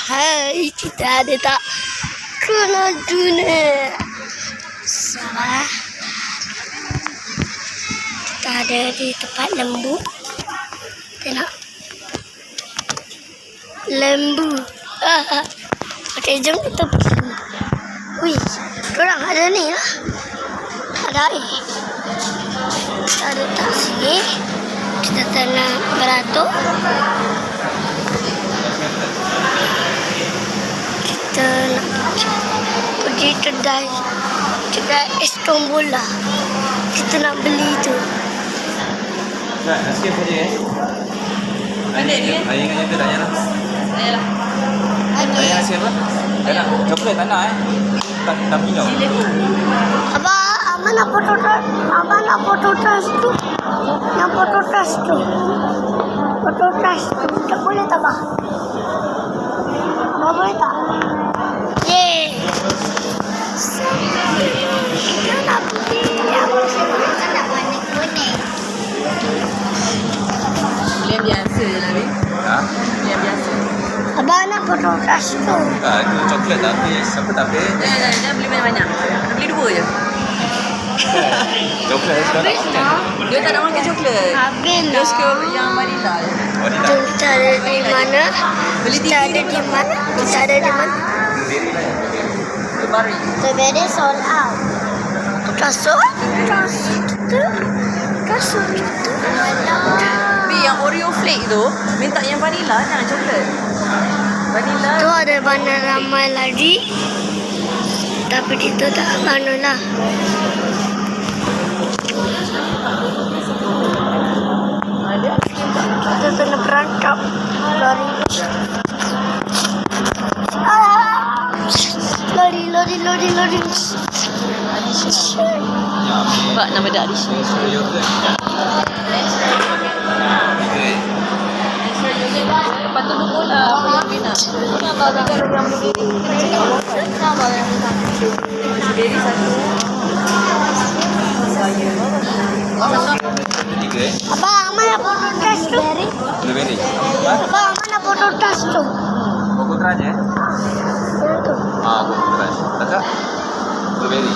Hai, kita ada tak kena dunia. Salah. Kita ada di tempat lembu. Tengok. Lembu. Okey, jom kita pergi. Wih, orang ada ni lah. Ada air. Kita ada tak sini. Kita tengah beratur. Kita nak pergi kedai es tombola. Kita nak beli tu. Nak sikit saja Ada ni. Ayah ingat tu dah lah. Ayalah. Ayah nasi apa? Tak nak coklat tak nak tak minum. Abang nak foto tas. Abang nak foto tas tu. Yang foto tas tu. Foto tas tu. Tak boleh tak bang? Abang boleh tak? Yeay. Kita nak pergi. Kita nak warna kuning. Yang biasa je lah, Bin. Ha? Yang biasa. Abang nak foto tas tu. Itu coklat tak habis. Siapa tak habis? Jangan beli banyak-banyak. Beli 2 je. Coklat sekarang. Dia tak nak makan coklat. Habis Dia lah. suka yang vanilla je. Oh, dia Tu tak. kita ada di mana? Beli Kita ada tinggi di mana? Kita ada di mana? Beri lah. Bari. Strawberry sold out. Kasut? Kasut itu. Bin, yang Oreo flake tu, minta yang vanilla, jangan coklat. Vanilla. Tu ada mana ramai lagi. Tapi kita tak mana lah. Ada. Kita kena berangkap lari. Lari. Sebab nama dia Alicia. Yogurt. Lepas tu dukung lah apa yang Bin nak. Kalau yang blueberry, kita cakap apa? Blueberry satu. Saya. Tiga Abang, mana foto tas tu? Blueberry. Abang, mana foto tas tu? Koko teraj Yang tu. Koko teraj. Tak tak? Blueberry.